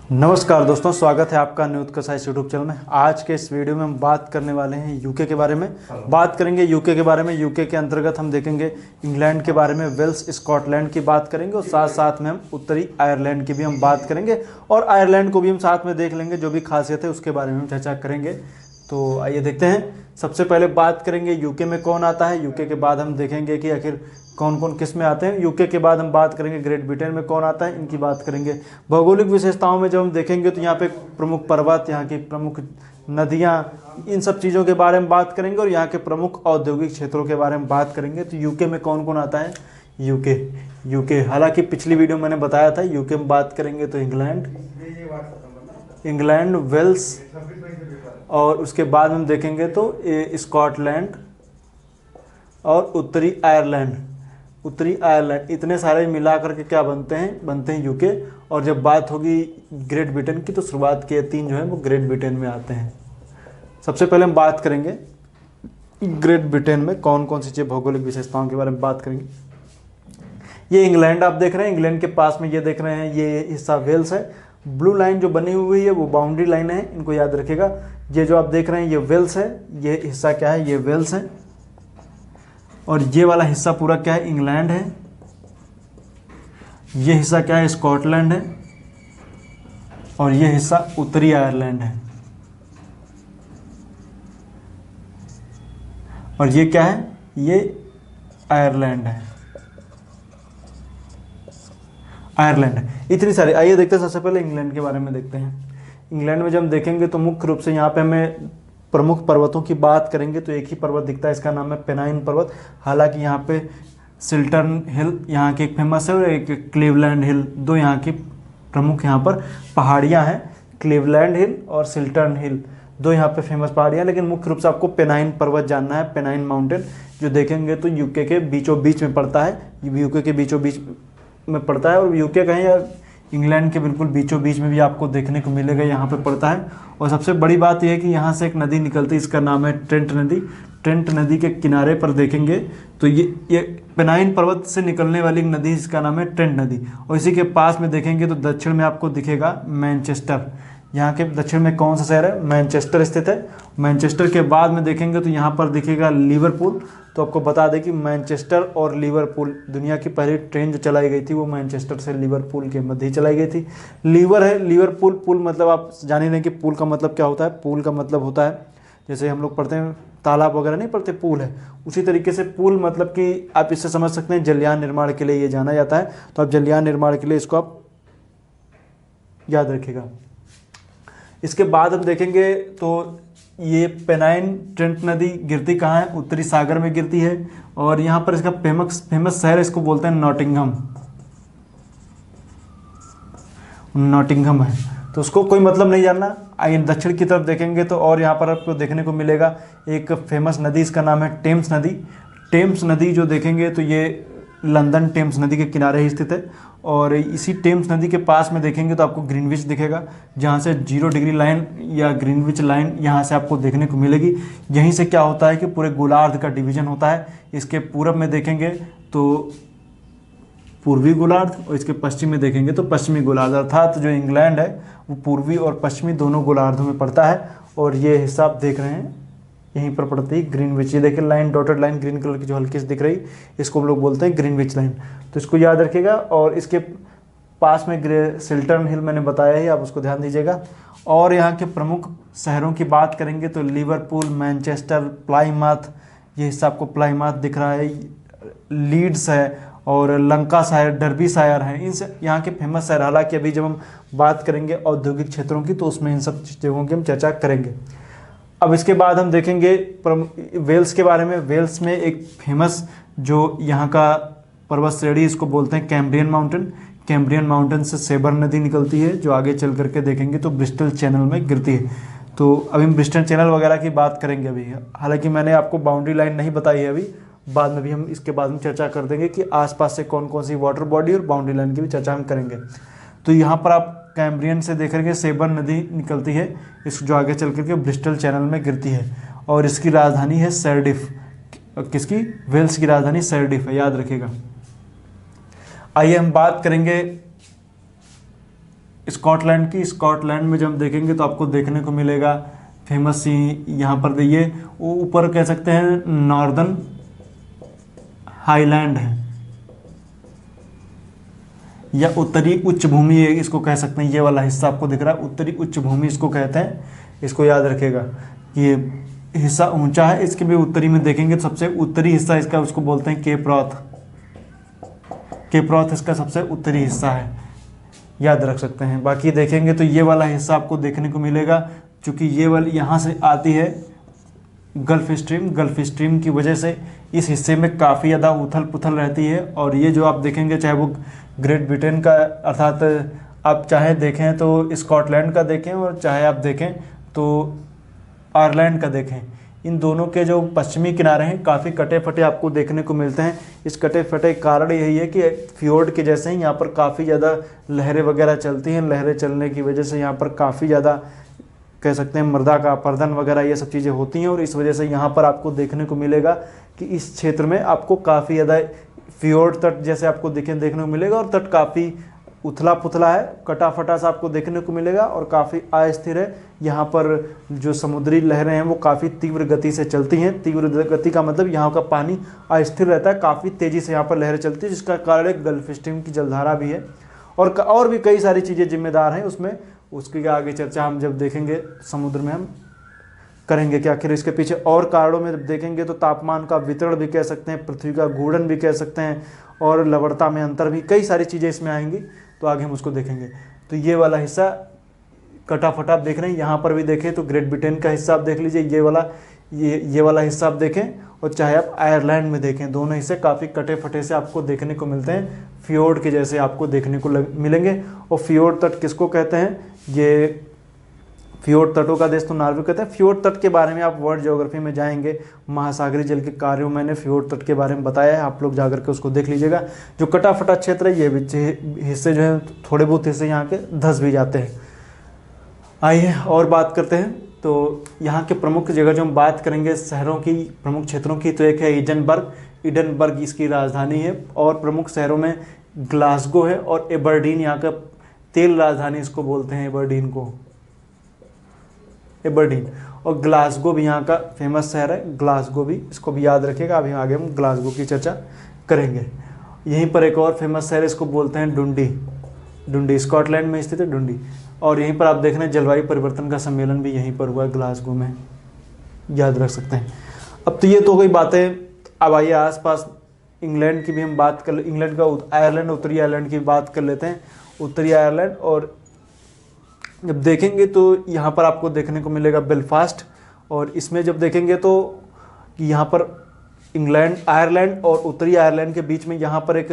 नमस्कार दोस्तों, स्वागत है आपका न्यूज का साइंस यूट्यूब चैनल में। आज के इस वीडियो में हम बात करने वाले हैं यूके के बारे में। बात करेंगे यूके के बारे में। यूके के अंतर्गत हम देखेंगे इंग्लैंड के बारे में, वेल्स, स्कॉटलैंड की बात करेंगे और साथ साथ में हम उत्तरी आयरलैंड की भी हम बात करेंगे और आयरलैंड को भी हम साथ में देख लेंगे, जो भी खासियत है उसके बारे में हम चर्चा करेंगे। तो आइए देखते हैं। सबसे पहले बात करेंगे यूके में कौन आता है। यूके के बाद हम देखेंगे कि आखिर कौन कौन किस में आते हैं। यूके के बाद हम बात करेंगे ग्रेट ब्रिटेन में कौन आता है, इनकी बात करेंगे। भौगोलिक विशेषताओं में जब हम देखेंगे तो यहाँ पे प्रमुख पर्वत, यहाँ की प्रमुख नदियाँ, इन सब चीज़ों के बारे में बात करेंगे और यहाँ के प्रमुख औद्योगिक क्षेत्रों के बारे में बात करेंगे। तो यूके में कौन कौन आता है। यूके हालांकि पिछली वीडियो मैंने बताया था यूके में बात करेंगे तो इंग्लैंड, वेल्स और उसके बाद हम देखेंगे तो स्कॉटलैंड और उत्तरी आयरलैंड, इतने सारे मिलाकर के क्या बनते हैं यूके। और जब बात होगी ग्रेट ब्रिटेन की तो शुरुआत के 3 जो है वो ग्रेट ब्रिटेन में आते हैं। सबसे पहले हम बात करेंगे ग्रेट ब्रिटेन में कौन कौन सी चीज़, भौगोलिक विशेषताओं के बारे में बात करेंगे। ये इंग्लैंड आप देख रहे हैं, इंग्लैंड के पास में ये देख रहे हैं, ये हिस्सा वेल्स है। ब्लू लाइन जो बनी हुई है वो बाउंड्री लाइन है, इनको याद रखिएगा। ये जो आप देख रहे हैं ये वेल्स है, ये हिस्सा क्या है, ये वेल्स है। और ये वाला हिस्सा पूरा क्या है, इंग्लैंड है। ये हिस्सा क्या है, स्कॉटलैंड है। और ये हिस्सा उत्तरी आयरलैंड है। और ये क्या है, ये आयरलैंड है। इतनी सारी। आइए देखते हैं, सबसे पहले इंग्लैंड के बारे में देखते हैं। इंग्लैंड में जब हम देखेंगे तो मुख्य रूप से यहाँ पे हमें प्रमुख पर्वतों की बात करेंगे तो एक ही पर्वत दिखता है, इसका नाम है पेनाइन पर्वत। हालांकि यहाँ पे सिल्टन हिल यहाँ की एक फेमस है और एक क्लीवलैंड हिल, दो यहाँ की प्रमुख यहाँ पर पहाड़ियाँ हैं। क्लीवलैंड हिल और सिल्टन हिल, दो यहाँ पे फेमस पहाड़ियाँ। लेकिन मुख्य रूप से आपको पेनाइन पर्वत जानना है, पेनाइन माउंटेन, जो देखेंगे तो यूके के बीचों बीच में पड़ता है। यूके के बीचों बीच में पड़ता है और यूके कहीं या इंग्लैंड के बिल्कुल बीचों बीच में भी आपको देखने को मिलेगा, यहाँ पे पड़ता है। और सबसे बड़ी बात यह है कि यहाँ से एक नदी निकलती है, इसका नाम है ट्रेंट नदी। ट्रेंट नदी के किनारे पर देखेंगे तो ये पेनाइन पर्वत से निकलने वाली नदी, इसका नाम है ट्रेंट नदी। और इसी के पास में देखेंगे तो दक्षिण में आपको दिखेगा मैनचेस्टर। यहाँ के दक्षिण में कौन सा शहर है, मैनचेस्टर स्थित है। मैनचेस्टर के बाद में देखेंगे तो यहाँ पर दिखेगा लिवरपूल। तो आपको बता दें कि मैनचेस्टर और लिवरपूल, दुनिया की पहली ट्रेन जो चलाई गई थी वो मैनचेस्टर से लिवरपूल के मध्य चलाई गई थी। लिवरपूल, पुल मतलब आप जान ही नहीं कि पुल का मतलब क्या होता है। पुल का मतलब होता है, जैसे हम लोग पढ़ते हैं तालाब वगैरह नहीं पढ़ते, पुल है, उसी तरीके से पुल मतलब कि आप इससे समझ सकते हैं जलयान निर्माण के लिए ये जाना जाता है। तो आप जलयान निर्माण के लिए इसको आप याद रखिएगा। इसके बाद हम देखेंगे तो ये पेनाइन ट्रेंट नदी गिरती कहाँ है, उत्तरी सागर में गिरती है। और यहाँ पर इसका फेमस शहर इसको बोलते हैं नॉटिंघम है। तो उसको कोई मतलब नहीं जानना। आइए दक्षिण की तरफ देखेंगे तो और यहाँ पर आपको देखने को मिलेगा एक फेमस नदी, इसका नाम है टेम्स नदी। टेम्स नदी जो देखेंगे तो ये लंदन टेम्स नदी के किनारे ही स्थित है। और इसी टेम्स नदी के पास में देखेंगे तो आपको ग्रीनविच दिखेगा, जहाँ से 0 डिग्री लाइन या ग्रीनविच लाइन यहाँ से आपको देखने को मिलेगी। यहीं से क्या होता है कि पूरे गोलार्ध का डिवीजन होता है। इसके पूरब में देखेंगे तो पूर्वी गोलार्ध और इसके पश्चिम में देखेंगे तो पश्चिमी गोलार्ध, अर्थात जो इंग्लैंड है वो पूर्वी और पश्चिमी दोनों गोलार्धों में पड़ता है। और ये हिस्सा आप देख रहे हैं यहीं पर पड़ती है ग्रीनविच। ये देखिए line, dotted line green colour की जो हल्की सी दिख रही, इसको हम लोग बोलते हैं ग्रीनविच लाइन। तो इसको याद रखिएगा। और इसके पास में सिल्टन हिल मैंने बताया ही, आप उसको ध्यान दीजिएगा। और यहाँ के प्रमुख शहरों की बात करेंगे तो लिवरपूल, मैनचेस्टर, प्लाईमाथ, ये हिस्सा आपको प्लाईमाथ दिख रहा है, लीड्स है और लंकाशायर, डर्बीशायर है। इन यहाँ के फेमस शहर। हालांकि अभी जब हम बात करेंगे औद्योगिक क्षेत्रों की तो उसमें इन सब जगहों की हम चर्चा करेंगे। अब इसके बाद हम देखेंगे वेल्स के बारे में। वेल्स में एक फेमस जो यहाँ का पर्वत श्रेणी, इसको बोलते हैं कैम्ब्रियन माउंटेन। कैम्ब्रियन माउंटेन से सेबर नदी निकलती है, जो आगे चल करके देखेंगे तो ब्रिस्टल चैनल में गिरती है। तो अभी हम ब्रिस्टल चैनल वगैरह की बात करेंगे अभी। हालांकि मैंने आपको बाउंड्री लाइन नहीं बताई है अभी, बाद में भी हम इसके बाद में चर्चा कर देंगे कि आसपास से कौन कौन सी वाटर बॉडी और बाउंड्री लाइन की भी चर्चा हम करेंगे। तो यहाँ पर आप कैम्ब्रियन से देखेंगे सेबर नदी निकलती है, इस जो आगे चल करके ब्रिस्टल चैनल में गिरती है। और इसकी राजधानी है सर्डिफ। किसकी, वेल्स की राजधानी सर्डिफ है, याद रखिएगा। आइए हम बात करेंगे स्कॉटलैंड में जब हम देखेंगे तो आपको देखने को मिलेगा फेमस यहाँ पर देखिए ऊपर कह सकते हैं नॉर्दर्न हाईलैंड है या उत्तरी उच्च भूमि इसको कह सकते हैं। ये वाला हिस्सा आपको दिख रहा है उत्तरी उच्च भूमि इसको कहते हैं, इसको याद रखिएगा। ये हिस्सा ऊंचा है, इसके भी उत्तरी में देखेंगे तो सबसे उत्तरी हिस्सा इसका उसको बोलते हैं केप रॉथ इसका सबसे उत्तरी हिस्सा है, याद रख सकते हैं। बाकी देखेंगे तो ये वाला हिस्सा आपको देखने को मिलेगा, क्योंकि ये वाली यहाँ से आती है गल्फ स्ट्रीम की वजह से इस हिस्से में काफ़ी ज़्यादा उथल पुथल रहती है। और ये जो आप देखेंगे चाहे वो ग्रेट ब्रिटेन का अर्थात आप चाहे देखें तो स्कॉटलैंड का देखें और चाहे आप देखें तो आयरलैंड का देखें, इन दोनों के जो पश्चिमी किनारे हैं काफ़ी कटे फटे आपको देखने को मिलते हैं। इस कटे फटे कारण यही है कि फ्योर्ड के जैसे ही यहाँ पर काफ़ी ज़्यादा लहरें वगैरह चलती हैं, लहरें चलने की वजह से यहाँ पर काफ़ी ज़्यादा कह सकते हैं मृदा का अपरदन वगैरह ये सब चीज़ें होती हैं। और इस वजह से यहाँ पर आपको देखने को मिलेगा कि इस क्षेत्र में आपको काफ़ी ज़्यादा फ्योर्ड तट जैसे आपको देखने को मिलेगा और तट काफ़ी उथला पुथला है, कटा फटा सा आपको देखने को मिलेगा और काफ़ी अस्थिर है। यहाँ पर जो समुद्री लहरें हैं वो काफ़ी तीव्र गति से चलती हैं। तीव्र गति का मतलब यहाँ का पानी अस्थिर रहता है, काफ़ी तेज़ी से यहाँ पर लहरें चलती है, जिसका कारण एक गल्फ स्ट्रीम की जलधारा भी है और भी कई सारी चीज़ें जिम्मेदार हैं उसमें। उसकी आगे चर्चा हम जब देखेंगे समुद्र में हम करेंगे कि आखिर इसके पीछे और कारणों में जब देखेंगे तो तापमान का वितरण भी कह सकते हैं, पृथ्वी का घूर्णन भी कह सकते हैं और लवणता में अंतर भी, कई सारी चीज़ें इसमें आएंगी, तो आगे हम उसको देखेंगे। तो ये वाला हिस्सा कटा फटा आप देख रहे हैं, यहाँ पर भी देखें तो ग्रेट ब्रिटेन का हिस्सा आप देख लीजिए, ये वाला हिस्सा आप देखें और चाहे आप आयरलैंड में देखें, दोनों हिस्से काफ़ी कटे फटे से आपको देखने को मिलते हैं, फ्योर्ड के जैसे आपको देखने को मिलेंगे। और फ्योर्ड तट किसको कहते हैं? ये फ्योर्ड तटों का देश तो नॉर्वे कहते हैं। फ्योर्ड तट के बारे में आप वर्ल्ड ज्योग्राफी में जाएंगे, महासागरीय जल के कार्यों मैंने फ्योर्ड तट के बारे में बताया है, आप लोग जाकर के उसको देख लीजिएगा। जो कटा फटा क्षेत्र है ये हिस्से जो है थोड़े बहुत हिस्से यहाँ के धंस भी जाते हैं। आइए और बात करते हैं। तो यहाँ के प्रमुख जगह जो हम बात करेंगे शहरों की, प्रमुख क्षेत्रों की, तो एक है इडनबर्ग इसकी राजधानी है और प्रमुख शहरों में ग्लासगो है और एबरडीन यहाँ का तेल राजधानी इसको बोलते हैं, एबरडीन और ग्लासगो भी यहाँ का फेमस शहर है, ग्लासगो भी, इसको भी याद रखिएगा। अभी आगे हम ग्लासगो की चर्चा करेंगे। यहीं पर एक और फेमस शहर इसको बोलते हैं डुंडी, स्कॉटलैंड में स्थित है डुंडी। और यहीं पर आप देख रहे हैं जलवायु परिवर्तन का सम्मेलन भी यहीं पर हुआ है, ग्लासगो में, याद रख सकते हैं। अब तो ये तो कोई बातें, अब आइए आसपास इंग्लैंड की भी हम बात कर, इंग्लैंड का आयरलैंड, उत्तरी आयरलैंड की बात कर लेते हैं। उत्तरी आयरलैंड, और जब देखेंगे तो यहाँ पर आपको देखने को मिलेगा बेलफास्ट, और इसमें जब देखेंगे तो यहाँ पर आयरलैंड और उत्तरी आयरलैंड के बीच में यहाँ पर एक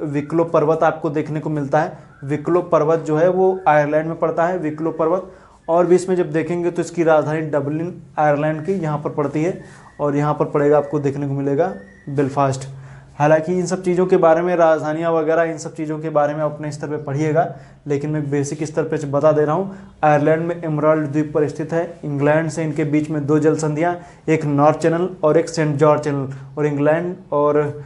विक्लो पर्वत आपको देखने को मिलता है। विक्लो पर्वत जो है वो आयरलैंड में पड़ता है, विक्लो पर्वत। और भी इसमें जब देखेंगे तो इसकी राजधानी डबलिन आयरलैंड की यहाँ पर पड़ती है और यहाँ पर पड़ेगा आपको देखने को मिलेगा बेलफास्ट। हालांकि इन सब चीज़ों के बारे में, राजधानियाँ वगैरह इन सब चीज़ों के बारे में अपने स्तर पे पढ़िएगा, लेकिन मैं बेसिक स्तर पे बता दे रहा हूँ। आयरलैंड में एमराल्ड द्वीप पर स्थित है। इंग्लैंड से इनके बीच में 2 जल संधियाँ, एक नॉर्थ चैनल और एक सेंट जॉर्ज चैनल, और इंग्लैंड और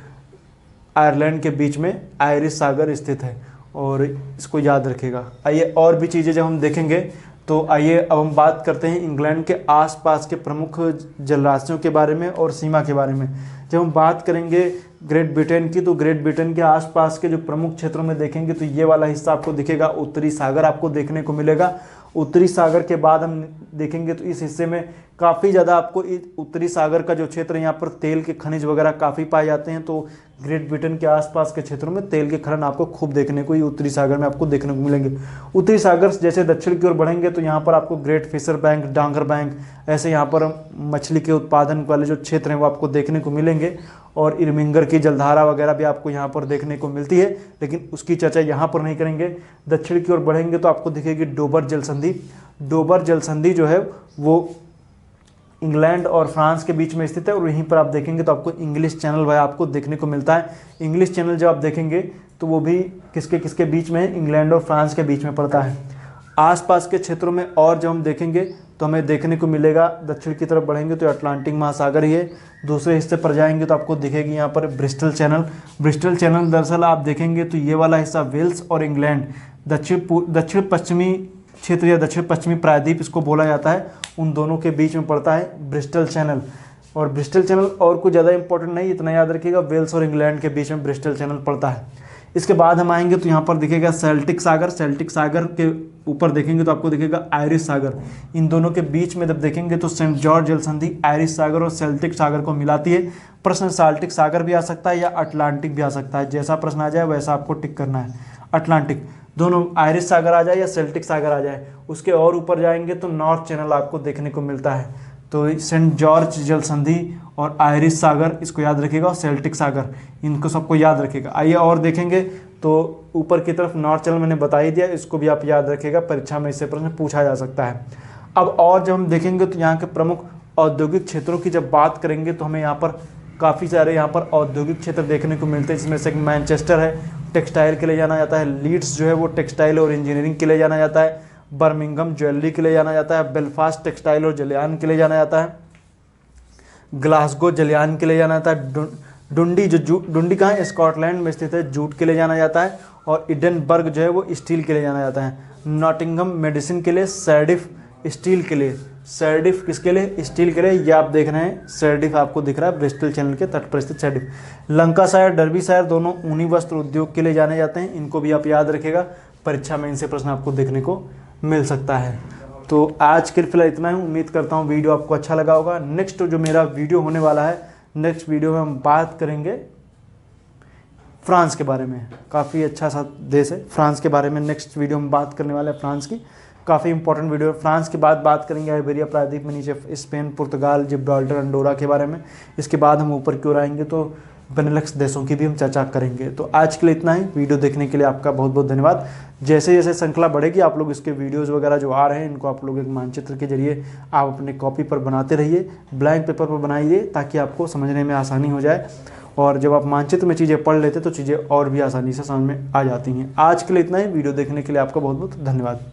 आयरलैंड के बीच में आयरिश सागर स्थित है, और इसको याद रखिएगा। आइए और भी चीज़ें जब हम देखेंगे तो आइए अब हम बात करते हैं इंग्लैंड के आसपास के प्रमुख जलराशियों के बारे में और सीमा के बारे में। जब हम बात करेंगे ग्रेट ब्रिटेन की, तो ग्रेट ब्रिटेन के आसपास के जो प्रमुख क्षेत्रों में देखेंगे तो ये वाला हिस्सा आपको दिखेगा, उत्तरी सागर आपको देखने को मिलेगा। उत्तरी सागर के बाद हम देखेंगे तो इस हिस्से में काफ़ी ज़्यादा आपको उत्तरी सागर का जो क्षेत्र है यहाँ पर तेल के खनिज वगैरह काफ़ी पाए जाते हैं। तो ग्रेट ब्रिटेन के आसपास के क्षेत्रों में तेल के खनन आपको खूब देखने को उत्तरी सागर में आपको देखने को मिलेंगे। उत्तरी सागर जैसे दक्षिण की ओर बढ़ेंगे तो यहाँ पर आपको ग्रेट फिशर बैंक, डांगर बैंक, ऐसे यहाँ पर मछली के उत्पादन वाले जो क्षेत्र हैं वो आपको देखने को मिलेंगे। और इरमिंगर की जलधारा वगैरह भी आपको यहाँ पर देखने को मिलती है, लेकिन उसकी चर्चा यहाँ पर नहीं करेंगे। दक्षिण की ओर बढ़ेंगे तो आपको दिखेगी डोबर जल संधि। डोबर जल संधि जो है वो इंग्लैंड और फ्रांस के बीच में स्थित है, और यहीं पर आप देखेंगे तो आपको इंग्लिश चैनल वह आपको देखने को मिलता है। इंग्लिश चैनल जब आप देखेंगे तो वो भी किसके किसके बीच में है? इंग्लैंड और फ्रांस के बीच में पड़ता है। आसपास के क्षेत्रों में और जब हम देखेंगे तो हमें देखने को मिलेगा, दक्षिण की तरफ बढ़ेंगे तो अटलांटिक महासागर ही है। दूसरे हिस्से पर जाएंगे तो आपको दिखेगी यहाँ पर ब्रिस्टल चैनल। ब्रिस्टल चैनल दरअसल आप देखेंगे तो ये वाला हिस्सा वेल्स और इंग्लैंड, दक्षिण पश्चिमी क्षेत्र या दक्षिण पश्चिमी प्रायद्वीप इसको बोला जाता है, उन दोनों के बीच में पड़ता है ब्रिस्टल चैनल। और ब्रिस्टल चैनल और कुछ ज़्यादा इंपॉर्टेंट नहीं, इतना याद रखिएगा, वेल्स और इंग्लैंड के बीच में ब्रिस्टल चैनल पड़ता है। इसके बाद हम आएंगे तो यहाँ पर दिखेगा सेल्टिक सागर। सेल्टिक सागर के ऊपर देखेंगे तो आपको दिखेगा आयरिश सागर। इन दोनों के बीच में जब देखेंगे तो सेंट जॉर्ज जल संधि आयरिश सागर और सेल्टिक सागर को मिलाती है। प्रश्न सेल्टिक सागर भी आ सकता है या अटलांटिक भी आ सकता है, जैसा प्रश्न आ जाए वैसा आपको टिक करना है। अटलांटिक, दोनों आयरिश सागर आ जाए या सेल्टिक सागर आ जाए। उसके और ऊपर जाएंगे तो नॉर्थ चैनल आपको देखने को मिलता है। तो सेंट जॉर्ज जल संधि और आयरिश सागर इसको याद रखिएगा, और सेल्टिक सागर, इनको सबको याद रखिएगा। आइए और देखेंगे तो ऊपर की तरफ नॉर्थ चैनल मैंने बता ही दिया, इसको भी आप याद रखिएगा, परीक्षा में इससे प्रश्न पूछा जा सकता है। अब और जब हम देखेंगे तो यहाँ के प्रमुख औद्योगिक क्षेत्रों की जब बात करेंगे तो हमें यहाँ पर काफ़ी सारे यहाँ पर औद्योगिक क्षेत्र देखने को मिलते हैं, जिसमें से मैनचेस्टर है, टेक्सटाइल के लिए जाना जाता है। लीड्स जो है वो टेक्सटाइल और इंजीनियरिंग के लिए जाना जाता है। बर्मिंघम ज्वेलरी के लिए जाना जाता है। बेलफास्ट टेक्सटाइल और जलयान के लिए जाना जाता है। ग्लासगो जलयान के लिए जाना जाता है। डुंडी डुंडी कहाँ है, स्कॉटलैंड में स्थित है, जूट के लिए जाना जाता है। और इडनबर्ग जो है वो स्टील के लिए जाना जाता है। नॉटिंघम मेडिसिन के लिए, सैरडिफ स्टील के लिए। सैरडिफ किसके लिए, स्टील के लिए। ये आप देख रहे हैं सैरडिफ आपको दिख रहा है, ब्रिस्टल चैनल के तट पर स्थित सैरडिफ। लंकाशायर, डर्बीशायर दोनों ऊनी वस्त्र उद्योग के लिए जाने जाते हैं, इनको भी आप याद रखिएगा, परीक्षा में इनसे प्रश्न आपको देखने को मिल सकता है। तो आज के फिलहाल इतना ही, उम्मीद करता हूँ वीडियो आपको अच्छा लगा होगा। नेक्स्ट जो मेरा वीडियो होने वाला है, नेक्स्ट वीडियो में हम बात करेंगे फ्रांस के बारे में। काफ़ी अच्छा सा देश है फ्रांस के बारे में, नेक्स्ट वीडियो में बात करने वाले हैं फ्रांस की। काफ़ी इंपॉर्टेंट वीडियो है। फ्रांस के बाद बात करेंगे आइबेरिया प्रायद्वीप में नीचे स्पेन, पुर्तगाल, जिब्राल्टर, अंडोरा के बारे में। इसके बाद हम ऊपर की ओर आएंगे तो बेनेलक्स देशों की भी हम चर्चा करेंगे। तो आज के लिए इतना ही, वीडियो देखने के लिए आपका बहुत बहुत धन्यवाद। जैसे जैसे श्रृंखला बढ़ेगी आप लोग इसके वीडियोस वगैरह जो आ रहे हैं इनको आप लोग एक मानचित्र के जरिए आप अपने कॉपी पर बनाते रहिए, ब्लैंक पेपर पर बनाइए, ताकि आपको समझने में आसानी हो जाए। और जब आप मानचित्र में चीज़ें पढ़ लेते तो चीज़ें और भी आसानी से समझ में आ जाती हैं। आज के लिए इतना ही, वीडियो देखने के लिए आपका बहुत बहुत धन्यवाद।